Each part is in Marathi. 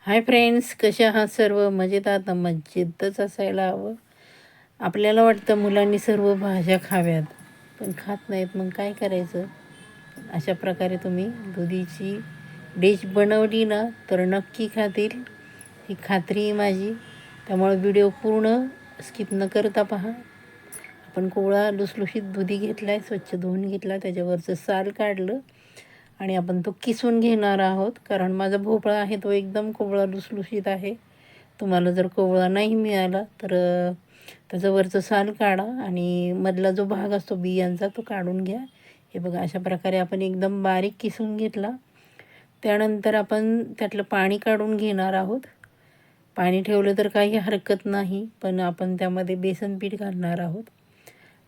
हाय फ्रेंड्स, कसे आहात सर्व? मजेत आता मजेतच असायला हवं. आपल्याला वाटतं मुलांनी सर्व भाज्या खाव्यात, पण खात नाहीत. मग काय करायचं? अशा प्रकारे तुम्ही दुधीची डिश बनवली ना तर नक्की खातील, ही खात्री आहे माझी. त्यामुळे व्हिडिओ पूर्ण स्किप न करता पहा. आपण कोवळा लुसलुशीत दुधी घेतला आहे, स्वच्छ धुवून घेतला, त्याच्यावरचं साल काढलं आणि आपण तो किसून घेणार आहोत. कारण माझा भोपळा आहे तो एकदम कोवळा लुसलुशीत आहे. तुम्हाला जर कोवळा नाही मिळाला तर त्याचं वरचं साल काढा आणि मधला जो भाग असतो बियांचा तो काढून घ्या. हे बघा, अशा प्रकारे आपण एकदम बारीक किसून घेतला. त्यानंतर आपण त्यातलं पाणी काढून घेणार आहोत. पाणी ठेवलं तर काही हरकत नाही, पण आपण त्यामध्ये बेसन पीठ घालणार आहोत.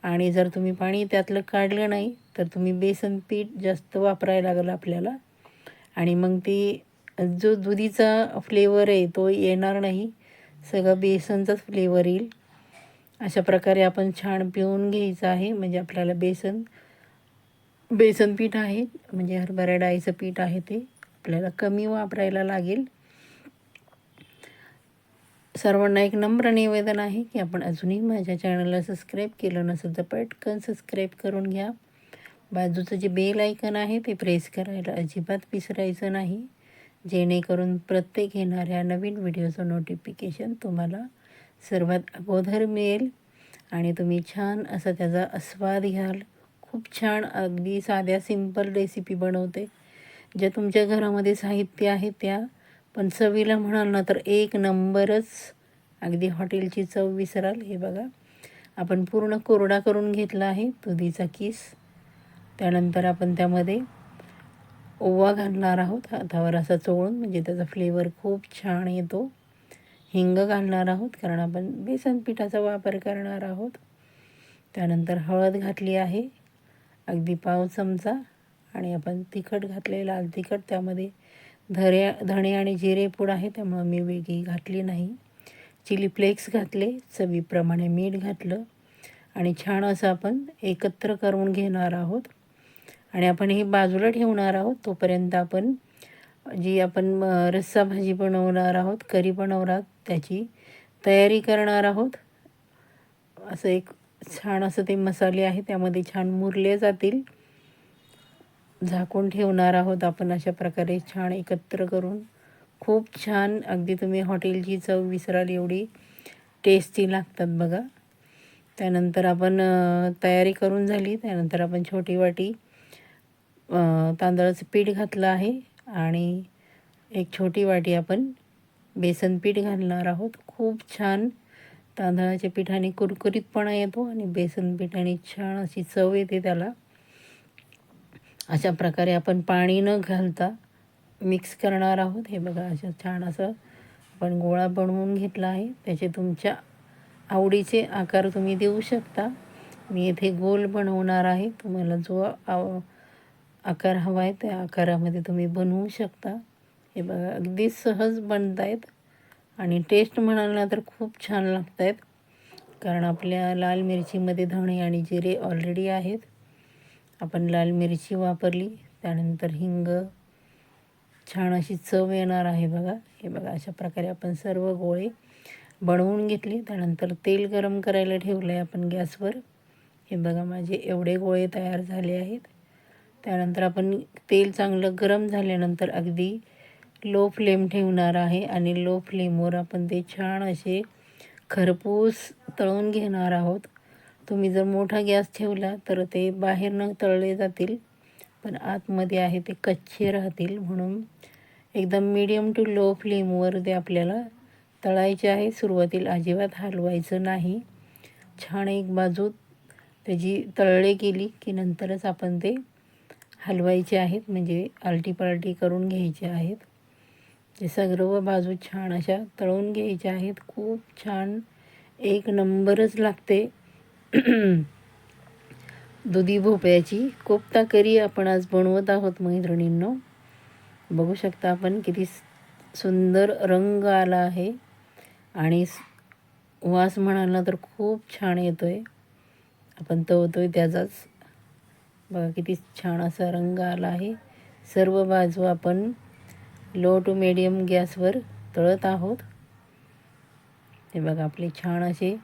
आणि जर तुम्ही पाणी त्यातलं काढलं नाही तर तुम्ही बेसन पीठ जास्त वापरायला लागेल आपल्याला. आणि मग ती जो दुधीचा फ्लेवर आहे तो येणार नाही, सगळं बेसनचाच फ्लेवर येईल. अशा प्रकारे आपण छान पिळून घ्यायचं आहे. म्हणजे आपल्याला बेसन पीठ आहे, म्हणजे हरभरा डाळीचं पीठ आहे, ते आपल्याला कमी वापरायला लागेल. सर्वांना एक नम्र निवेदन आहे की आपण अजूनही माझ्या चॅनलला सबस्क्राईब केलं नसेल तर पटकन सबस्क्राईब करून घ्या. बाजूचं जे बेल आयकन आहे ते प्रेस करायला अजिबात विसरायचं नाही, जेणेकरून प्रत्येक येणाऱ्या नवीन व्हिडिओचं नोटिफिकेशन तुम्हाला सर्वात अगोदर मिळेल आणि तुम्ही छान असा त्याचा आस्वाद घ्याल. खूप छान, अगदी साध्या सिंपल रेसिपी बनवते. ज्या तुमच्या घरामध्ये साहित्य आहे त्या, पण चवीला म्हणाल ना तर एक नंबरच, अगदी हॉटेलची चव विसराल. हे बघा, आपण पूर्ण कोरडा करून घेतला आहे दुधीचा किस. त्यानंतर आपण त्यामध्ये ओवा घालणार आहोत, हातावर असा चोळून, म्हणजे त्याचा फ्लेवर खूप छान येतो. हिंग घालणार आहोत, कारण आपण बेसन पिठाचा वापर करणार आहोत. त्यानंतर हळद घातली आहे, अगदी पाव चमचा. आणि आपण तिखट घातले, लाल तिखट. त्यामध्ये धणे आणि जिरे पूड आहे, त्यामुळं मी वेगळी घातली नाही. चिली फ्लेक्स घातले, चवीप्रमाणे मीठ घातलं आणि छान असं आपण एकत्र करून घेणार आहोत. आणि आपण हे बाजूला ठेवणार आहोत. तोपर्यंत आपण जी आपण रस्सा भाजी बनवणार आहोत, करी बनवणार आहोत, त्याची तयारी करणार आहोत. असं एक छान असं ते मसाले आहे त्यामध्ये छान मुरले जातील. झाकून ठेवणार आहोत आपण अशा प्रकारे छान एकत्र करून. खूप छान, अगदी तुम्ही हॉटेलची चव विसराल एवढी टेस्टी लागतात बघा. त्यानंतर आपण तयारी करून झाली. त्यानंतर आपण छोटी वाटी तांदळाचं पीठ घातलं आहे आणि एक छोटी वाटी आपण बेसन पीठ घालणार आहोत. खूप छान तांदळाच्या पिठाने कुरकुरीतपणा येतो आणि बेसन पिठाने छान अशी चव येते त्याला. अशा प्रकारे आपण पाणी न घालता मिक्स करणार आहोत. हे बघा, असं छान असं आपण गोळा बनवून घेतला आहे. त्याचे तुमच्या आवडीचे आकार तुम्ही देऊ शकता. मी इथे गोल बनवणार आहे. तुम्हाला जो आकार हवा आहे त्या आकारामध्ये तुम्ही बनवू शकता. हे बघा, अगदी सहज बनत आहेत आणि टेस्ट म्हणाल ना तर खूप छान लागत आहेत. कारण आपल्या लाल मिरचीमध्ये धणे आणि जिरे ऑलरेडी आहेत. आपण लाल मिरची वापरली, त्यानंतर हिंग, छान अशी चव येणार आहे बघा. हे बघा, अशा प्रकारे आपण सर्व गोळे बनवून घेतले. त्यानंतर तेल गरम करायला ठेवलं आहे आपण गॅसवर. हे बघा, माझे एवढे गोळे तयार झाले आहेत. त्यानंतर आपण तेल चांगलं गरम झाल्यानंतर अगदी लो फ्लेम ठेवणार आहे आणि लो फ्लेमवर आपण ते छान असे खरपूस तळून घेणार आहोत. तुम्ही जर मोठा गॅस ठेवला तर ते बाहेरनं तळले जातील, पण आतमध्ये आहे ते कच्चे राहतील. म्हणून एकदम मीडियम टू लो फ्लेमवर ते आपल्याला तळायचे आहे. सुरुवातीला अजिबात हलवायचं नाही. छान एक बाजू त्याची तळले गेली की नंतरच आपण ते हलवायचे आहेत, म्हणजे आलटी करून घ्यायचे आहेत. ते सर्व बाजू छान अशा तळून घ्यायच्या आहेत. खूप छान, एक नंबरच लागते दुधी भोपळ्याची कोफ्ता करी आपण आज बनवत आहोत मैत्रिणींनो. बघू शकता आपण किती सुंदर रंग आला आहे आणि वास म्हणाल ना तर खूप छान येतो आहे. आपण तळतोय त्याचाच बघा किती छान असा रंग आला आहे. सर्व बाजू आपण लो टू मीडियम गॅसवर तळत आहोत. हे बघा आपले छान असे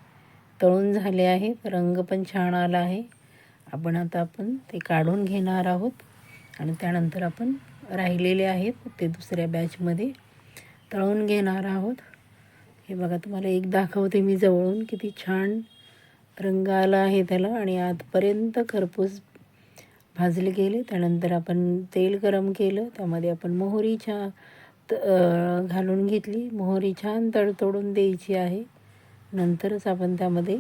तळून झाले आहेत. रंग पण छान आला आहे. आपण ते काढून घेणार आहोत आणि त्यानंतर आपण राहिलेले आहेत ते दुसऱ्या बॅचमध्ये तळून घेणार आहोत. हे बघा तुम्हाला एक दाखवते मी जवळून, किती छान रंग आला आहे त्याला आणि आतपर्यंत खरपूस भाजले गेले. त्यानंतर आपण तेल गरम केलं, त्यामध्ये आपण मोहरी घालून घेतली. मोहरी छान तडतडून द्यायची आहे. नंतरच आपण त्यामध्ये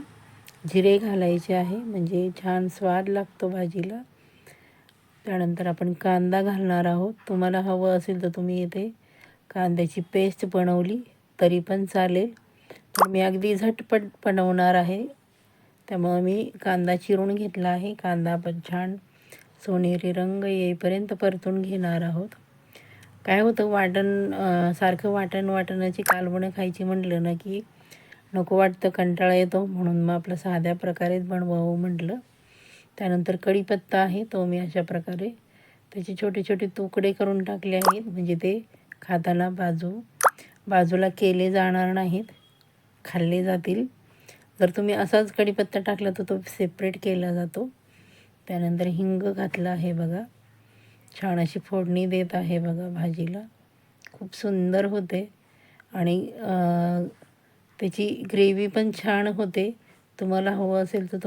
जिरे घालायचे आहे, म्हणजे छान स्वाद लागतो भाजीला. त्यानंतर आपण कांदा घालणार आहोत. तुम्हाला हवं असेल तर तुम्ही इथे कांद्याची पेस्ट बनवली तरी पण चालेल, पण मी अगदी झटपट बनवणार आहे, त्यामुळे मी कांदा चिरून घेतला आहे. कांदा आपण छान सोनेरी रंग येईपर्यंत परतून घेणार आहोत. काय होतं, सारखं वाटणाची कालवणं खायची म्हटलं ना की नको वाटतं, कंटाळा येतो, म्हणून मग आपलं साध्या प्रकारेच बनवावं म्हटलं. त्यानंतर कढीपत्ता आहे, तो मी अशा प्रकारे त्याचे छोटे छोटे तुकडे करून टाकले आहेत, म्हणजे ते खाताना बाजूला केले जाणार नाहीत, खाल्ले जातील. जर तुम्ही असाच कढीपत्ता टाकला तर तो सेपरेट केला जातो. त्यानंतर हिंग घातला आहे बघा. छान अशी फोडणी देत आहे बघा भाजीला, खूप सुंदर होते आणि त्याची ग्रेव्ही पण छान होते. तुम्हाला हवं असेल तर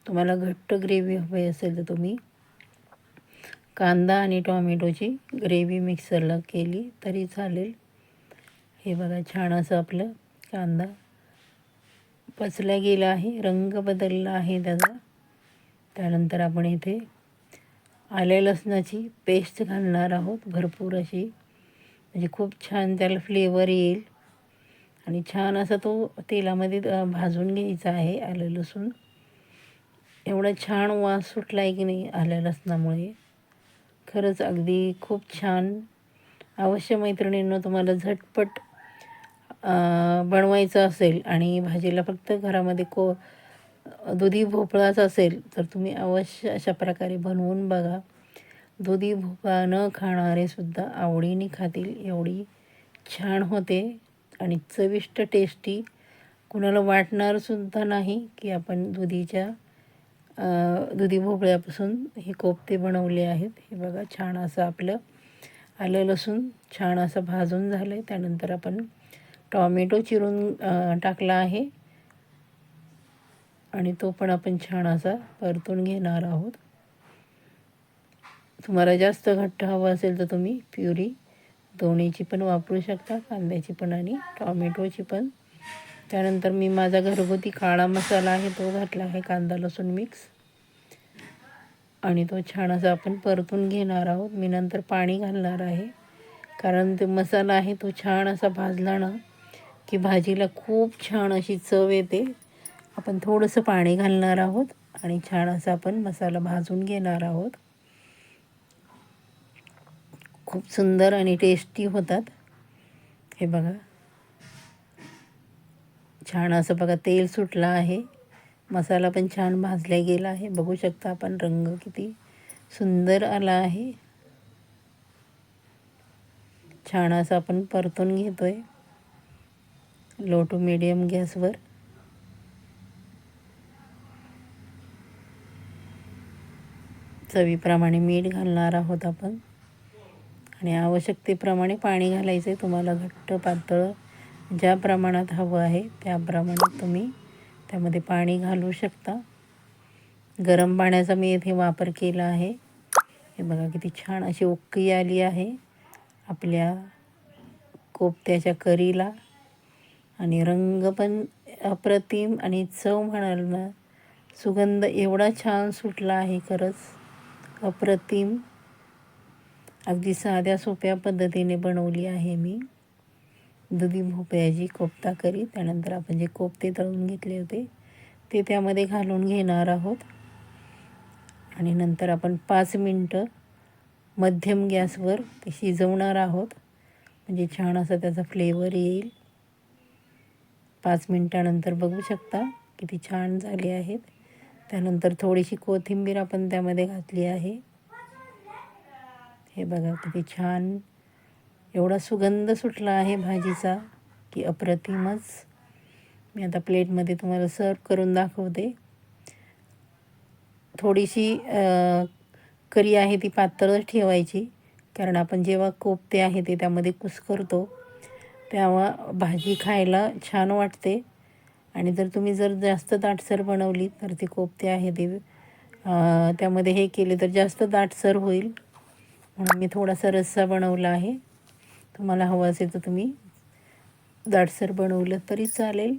तुम्हाला घट्ट ग्रेव्ही हवी असेल तर तुम्ही कांदा आणि टॉमॅटोची ग्रेव्ही मिक्सरला केली तरी चालेल. हे बघा छान असं आपलं कांदा पचला गेला आहे, रंग बदलला आहे त्याचा. त्यानंतर आपण इथे आले लसणाची पेस्ट घालणार आहोत, भरपूर अशी, म्हणजे खूप छान त्याला फ्लेवर येईल आणि छान असा तो तेलामध्ये भाजून घ्यायचा आहे. आलं लसूण एवढा छान वास सुटला आहे की नाही आल्या लसणामुळे, खरंच अगदी खूप छान. अवश्य मैत्रिणींनो, तुम्हाला झटपट बनवायचं असेल आणि भाजीला फक्त घरामध्ये दुधी भोपळाच असेल तर तुम्ही अवश्य अशा प्रकारे बनवून बघा. दुधी भोपळा न खाणारे सुद्धा आवडीने खातील, एवढी छान होते आणि चविष्ट टेस्टी. कुणाला वाटणारसुद्धा नाही की आपण दुधी भोपळ्यापासून हे कोफ्ते बनवले आहेत. हे बघा छान असं आपलं आलं लसूण छान असं भाजून झालं आहे. त्यानंतर आपण टॉमॅटो चिरून टाकला आहे आणि तो पण आपण छान असा परतून घेणार आहोत. तुम्हाला जास्त घट्ट हवं असेल तर तुम्ही प्युरी दोन्हीची पण वापरू शकता, कांद्याची पण आणि टॉमॅटोची पण. त्यानंतर मी माझा घरगुती काळा मसाला आहे तो घातला आहे, कांदा लसूण मिक्स, आणि तो छान असा आपण परतून घेणार आहोत. मी नंतर पाणी घालणार आहे, कारण ते मसाला आहे तो छान असा भाजला ना की भाजीला खूप छान अशी चव येते. आपण थोडंसं पाणी घालणार आहोत आणि छान असा आपण मसाला भाजून घेणार आहोत. खूप सुंदर आणि टेस्टी होतात. हे बघा छान असं बघा तेल सुटलं आहे, मसाला पण छान भाजला गेला आहे. बघू शकता आपण रंग किती सुंदर आला आहे. छान असं आपण परतून घेतोय लो टू मीडियम गॅसवर. चवीप्रमाणे मीठ घालणार आहोत आपण आणि आवश्यकतेप्रमाणे पाणी घालायचं आहे. तुम्हाला घट्ट पातळ ज्या प्रमाणात हवं आहे त्या प्रमाणात तुम्ही त्यामध्ये पाणी घालू शकता. गरम पाण्याचा मी इथे वापर केला आहे. हे बघा किती छान अशी उकळी आली आहे आपल्या कोफ्त्याच्या करीला आणि रंग पण अप्रतिम आणि चव म्हणाल ना, सुगंध एवढा छान सुटला आहे, खरंच अप्रतिम. अगदी साध्या सोप्या पद्धतीने बनवली आहे मी दुधी भोपळ्याची कोफ्ता करी. त्यानंतर आपण जे कोफ्ते तळून घेतले होते ते त्यामध्ये घालून घेणार आहोत आणि नंतर आपण 5 मिनटं मध्यम गॅसवर ते शिजवणार आहोत, म्हणजे छान असा त्याचा फ्लेवर येईल. 5 मिनटानंतर बघू शकता किती छान झाले आहेत. त्यानंतर थोडीशी कोथिंबीर आपण त्यामध्ये घातली आहे. हे बघा किती छान एवढा सुगंध सुटला आहे भाजीचा की अप्रतिमच. मी आता प्लेटमध्ये तुम्हाला सर्व करून दाखवते. थोडीशी करी आहे ती पातळच ठेवायची, कारण आपण जेव्हा कोफ्ते आहे ते त्यामध्ये कुस्करतो तेव्हा भाजी खायला छान वाटते. आणि जर जास्त दाटसर बनवली तर ते कोफ्ते आहे ते त्यामध्ये हे केले तर जास्त दाटसर होईल. म्हणून मी थोडासा रस्सा बनवला आहे. तुम्हाला हवं असेल तर तुम्ही दाटसर बनवलं तरी चालेल.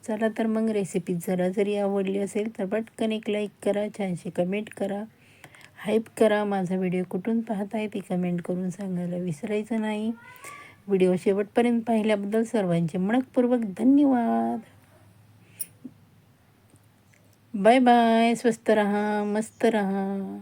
चला तर मग रेसिपी जरी आवडली असेल तर पटकन एक लाईक करा, छानशी कमेंट करा, हाईप करा. माझा व्हिडिओ कुठून पाहताय ती कमेंट करून सांगायला विसरायचं नाही. व्हिडिओ शेवटपर्यंत पाहिल्याबद्दल सर्वांचे मनःपूर्वक धन्यवाद. Bye bye. स्वस्त रहा, मस्त रहा.